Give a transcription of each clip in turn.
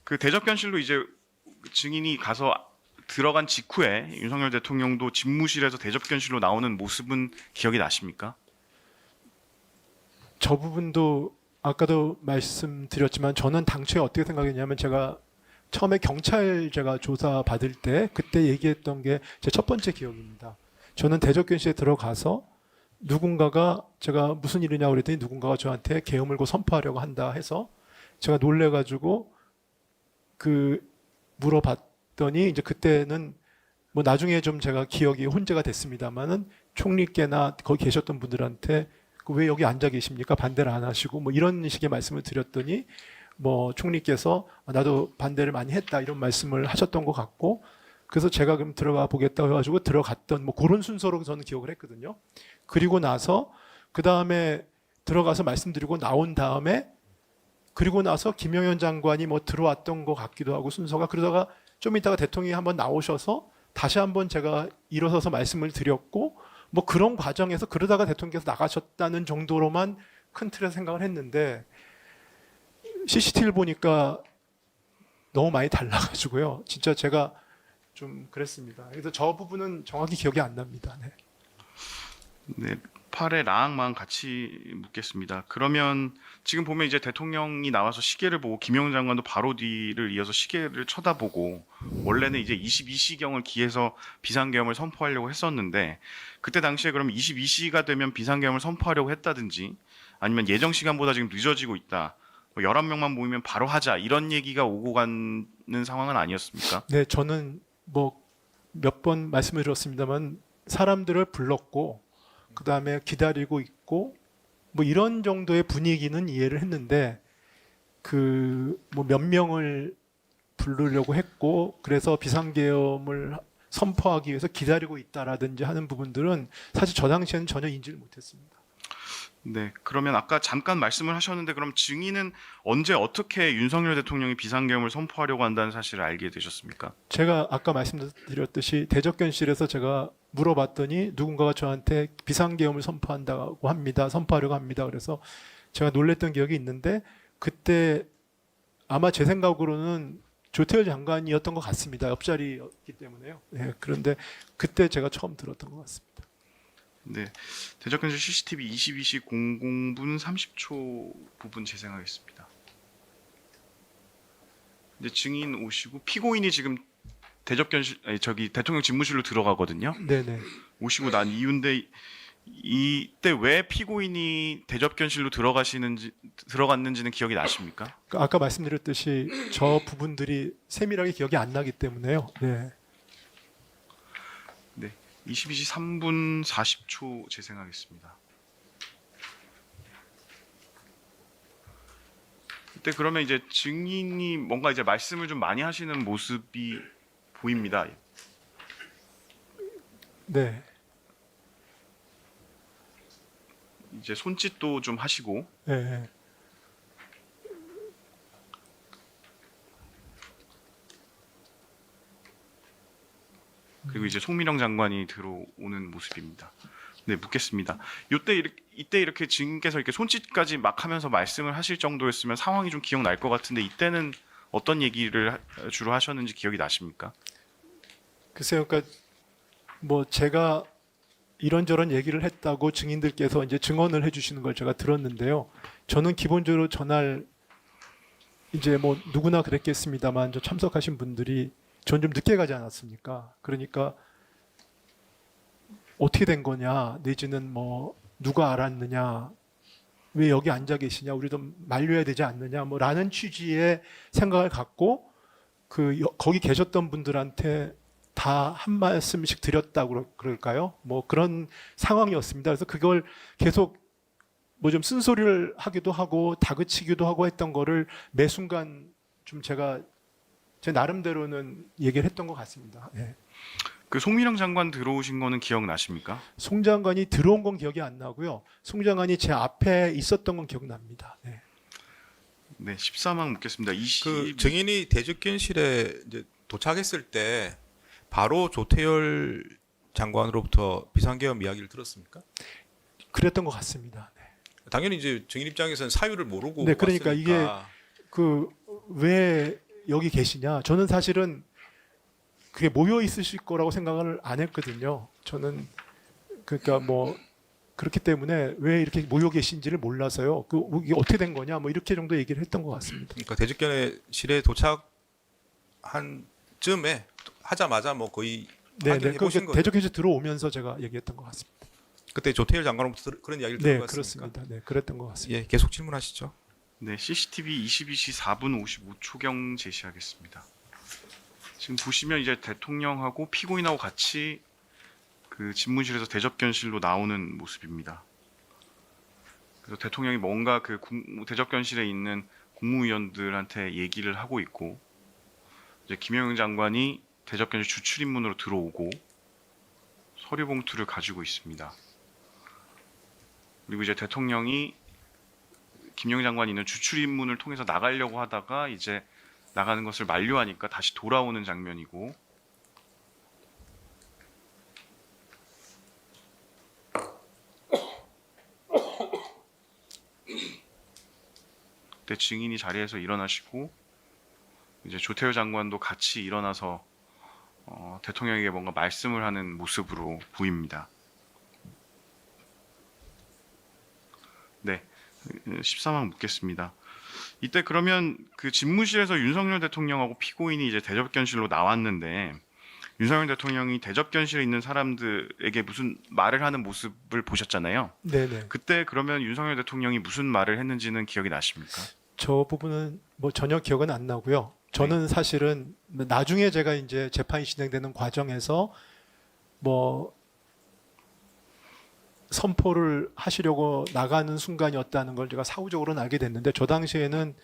그 대접견실로 이제 증인이 가서 들어간 직후에 윤석열 대통령도 집무실에서 대접견실로 나오는 모습은 기억이 나십니까? 저 부분도 아까도 말씀드렸지만 저는 당초에 어떻게 생각했냐면 제가 처음에 경찰 제가 조사 받을 때 그때 얘기했던 게 제 첫 번째 기억입니다. 저는 대접견실에 들어가서 누군가가 제가 무슨 일이냐고 그랬더니 누군가가 저한테 계엄을고 선포하려고 한다 해서 제가 놀래가지고 물어봤더니 이제 그때는 뭐 나중에 좀 제가 기억이 혼재가 됐습니다만은 총리께나 거기 계셨던 분들한테 왜 여기 앉아 계십니까? 반대를 안 하시고 뭐 이런 식의 말씀을 드렸더니 뭐 총리께서 나도 반대를 많이 했다 이런 말씀을 하셨던 것 같고 그래서 제가 그럼 들어가 보겠다고 해가지고 들어갔던 뭐 그런 순서로 저는 기억을 했거든요. 그리고 나서 그 다음에 들어가서 말씀드리고 나온 다음에 그리고 나서 김영현 장관이 뭐 들어왔던 것 같기도 하고 순서가 그러다가 좀 이따가 대통령이 한번 나오셔서 다시 한번 제가 일어서서 말씀을 드렸고 뭐 그런 과정에서 그러다가 대통령께서 나가셨다는 정도로만 큰 틀에서 생각을 했는데 CCTV를 보니까 너무 많이 달라가지고요. 진짜 제가 좀 그랬습니다. 그래서 저 부분은 정확히 기억이 안 납니다. 네. 네, 팔의 라항만 같이 묻겠습니다. 그러면 지금 보면 이제 대통령이 나와서 시계를 보고 김영훈 장관도 바로 뒤를 이어서 시계를 쳐다보고 원래는 이제 22시경을 기해서 비상계엄을 선포하려고 했었는데 그때 당시에 그럼 22시가 되면 비상계엄을 선포하려고 했다든지 아니면 예정 시간보다 지금 늦어지고 있다. 11명만 모이면 바로 하자 이런 얘기가 오고 가는 상황은 아니었습니까? 네, 저는 뭐 몇 번 말씀을 드렸습니다만 사람들을 불렀고 그 다음에 기다리고 있고 뭐 이런 정도의 분위기는 이해를 했는데 그 뭐 몇 명을 부르려고 했고 그래서 비상계엄을 선포하기 위해서 기다리고 있다라든지 하는 부분들은 사실 저 당시에는 전혀 인지를 못했습니다. 네, 그러면 아까 잠깐 말씀을 하셨는데 그럼 증인은 언제 어떻게 윤석열 대통령이 비상계엄을 선포하려고 한다는 사실을 알게 되셨습니까? 제가 아까 말씀드렸듯이 대접견실에서 제가 물어봤더니 누군가가 저한테 비상계엄을 선포한다고 합니다. 선포하려고 합니다. 그래서 제가 놀랬던 기억이 있는데 그때 아마 제 생각으로는 조태열 장관이었던 것 같습니다. 옆자리였기 때문에요. 네, 그런데 그때 제가 처음 들었던 것 같습니다. 네, 대접견실 CCTV 22시 00분 30초 부분 재생하겠습니다. 이제 증인 오시고 피고인이 지금 대접견실 대통령 집무실로 들어가거든요. 네네. 오시고 난 이유인데 이때 왜 피고인이 대접견실로 들어갔는지는 기억이 나십니까? 아까 말씀드렸듯이 저 부분들이 세밀하게 기억이 안 나기 때문에요. 네. 네, 22시 3분 40초 재생하겠습니다. 이때 그러면 이제 증인이 뭔가 이제 말씀을 좀 많이 하시는 모습이 보입니다. 네. 이제 손짓도 좀 하시고 네. 그리고 이제 송민영 장관이 들어오는 모습입니다. 네, 묻겠습니다. 이때 이렇게 증인께서 이렇게 손짓까지 막 하면서 말씀을 하실 정도였으면 상황이 좀 기억날 것 같은데 이때는 어떤 얘기를 주로 하셨는지 기억이 나십니까? 글쎄요, 그러니까 뭐 제가 이런저런 얘기를 했다고 증인들께서 이제 증언을 해주시는 걸 제가 들었는데요. 저는 기본적으로 전날 이제 뭐 누구나 그랬겠습니다만 저 참석하신 분들이 전 좀 늦게 가지 않았습니까? 그러니까 어떻게 된 거냐, 내지는 뭐 누가 알았느냐, 왜 여기 앉아 계시냐, 우리 좀 말려야 되지 않느냐, 뭐라는 취지의 생각을 갖고 거기 계셨던 분들한테 다 한 말씀씩 드렸다고 그럴까요? 뭐 그런 상황이었습니다. 그래서 그걸 계속 뭐 좀 쓴소리를 하기도 하고 다그치기도 하고 했던 거를 매 순간 좀 제가 제 나름대로는 얘기를 했던 것 같습니다. 예. 그 송민영 장관 들어오신 거는 기억나십니까? 송 장관이 들어온 건 기억이 안 나고요. 송 장관이 제 앞에 있었던 건 기억납니다. 네. 네, 14만 묻겠습니다. 그 증인이 대접견실에 이제 도착했을 때 바로 조태열 장관으로부터 비상계엄 이야기를 들었습니까? 그랬던 것 같습니다. 네. 당연히 이제 증인 입장에서는 사유를 모르고 네, 그러니까 왔으니까. 이게 왜 여기 계시냐? 저는 사실은 그게 모여 있으실 거라고 생각을 안 했거든요. 저는 그러니까 뭐 그렇기 때문에 왜 이렇게 모여 계신지를 몰라서요. 이게 어떻게 된 거냐? 뭐 이렇게 정도 얘기를 했던 것 같습니다. 그러니까 대적견실에 도착한 쯤에 하자마자 뭐 거의 네, 확인해 보신 거죠. 대적해서 들어오면서 제가 얘기했던 것 같습니다. 그때 조태열 장관으로부터 그런 이야기를 네, 들은 것 같습니까? 그렇습니다. 네, 그랬던 것 같습니다. 예, 계속 질문하시죠. 네, CCTV 22시 4분 55초경 제시하겠습니다. 지금 보시면 이제 대통령하고 피고인하고 같이 그 집무실에서 대접견실로 나오는 모습입니다. 그래서 대통령이 뭔가 그 대접견실에 있는 국무위원들한테 얘기를 하고 있고, 이제 김영영 장관이 대접견실 주출입문으로 들어오고 서류 봉투를 가지고 있습니다. 그리고 이제 대통령이 김영영 장관이 있는 주출입문을 통해서 나가려고 하다가 이제 나가는 것을 만료하니까 다시 돌아오는 장면이고, 그때 증인이 자리에서 일어나시고 이제 조태열 장관도 같이 일어나서 대통령에게 뭔가 말씀을 하는 모습으로 보입니다. 네, 14만 묻겠습니다. 이때 그러면 그 집무실에서 윤석열 대통령하고 피고인이 이제 대접견실로 나왔는데, 윤석열 대통령이 대접견실에 있는 사람들에게 무슨 말을 하는 모습을 보셨잖아요. 네네. 그때 그러면 윤석열 대통령이 무슨 말을 했는지는 기억이 나십니까? 저 부분은 뭐 전혀 기억은 안 나고요. 저는 사실은 나중에 제가 이제 재판이 진행되는 과정에서 뭐 선포를 하시려고 나가는 순간이었다는 걸 제가 사후적으로는 알게 됐는데, 저 당시에는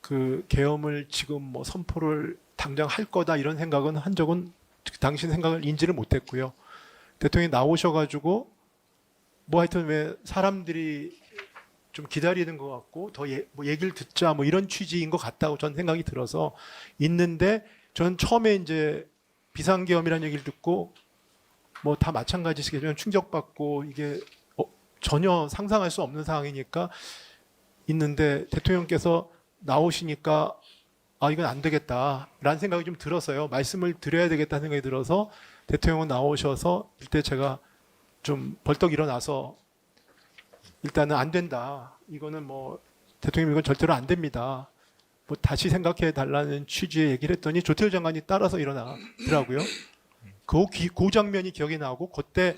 그 계엄을 지금 뭐 선포를 당장 할 거다 이런 생각은 한 적은, 그 당시 생각을 인지를 못했고요. 대통령이 나오셔가지고 뭐 하여튼 왜 사람들이 좀 기다리는 것 같고 더 뭐 얘기를 듣자 뭐 이런 취지인 것 같다고 저는 생각이 들어서 있는데, 저는 처음에 이제 비상계엄이라는 얘기를 듣고 뭐 다 마찬가지시겠지만 충격받고 이게 전혀 상상할 수 없는 상황이니까 있는데, 대통령께서 나오시니까 아 이건 안 되겠다라는 생각이 좀 들어서요. 말씀을 드려야 되겠다는 생각이 들어서 대통령은 나오셔서 이때 제가 좀 벌떡 일어나서 일단은 안 된다. 이거는 뭐 대통령 이건 절대로 안 됩니다. 뭐 다시 생각해 달라는 취지의 얘기를 했더니 조태열 장관이 따라서 일어나더라고요. 그 장면이 기억이 나고, 그때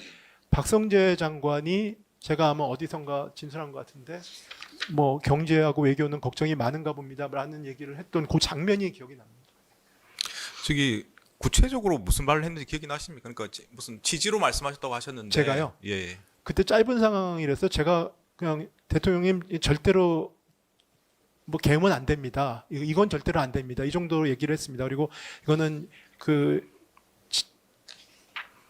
박성재 장관이 제가 아마 어디선가 진술한 것 같은데 뭐 경제하고 외교는 걱정이 많은가 봅니다라는 얘기를 했던 그 장면이 기억이 납니다. 저기 구체적으로 무슨 말을 했는지 기억이 나십니까? 그러니까 무슨 취지로 말씀하셨다고 하셨는데 제가요? 예. 그때 짧은 상황이라서 제가 그냥 대통령님 절대로 뭐 계엄은 안 됩니다. 이건 절대로 안 됩니다. 이 정도로 얘기를 했습니다. 그리고 이거는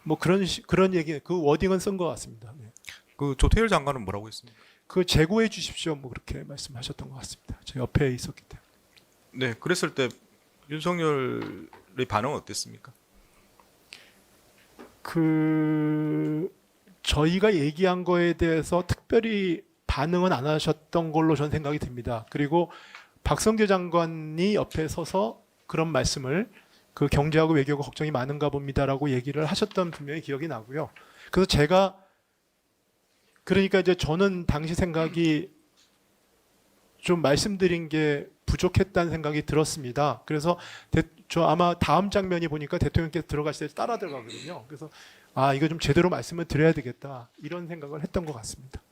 뭐 그런 얘기, 그 워딩은 쓴 것 같습니다. 네. 그 조태열 장관은 뭐라고 했습니까? 그 재고해 주십시오. 뭐 그렇게 말씀하셨던 것 같습니다. 제 옆에 있었기 때문에. 네, 그랬을 때 윤석열의 반응은 어땠습니까? 저희가 얘기한 거에 대해서 특별히 반응은 안 하셨던 걸로 저는 생각이 듭니다. 그리고 박성재 장관이 옆에 서서 그런 말씀을, 그 경제하고 외교가 걱정이 많은가 봅니다라고 얘기를 하셨던 분명히 기억이 나고요. 그래서 제가 그러니까 이제 저는 당시 생각이 좀 말씀드린 게 부족했다는 생각이 들었습니다. 그래서 저 아마 다음 장면이 보니까 대통령께서 들어가실 때 따라 들어가거든요. 그래서 아 이거 좀 제대로 말씀을 드려야 되겠다 이런 생각을 했던 것 같습니다.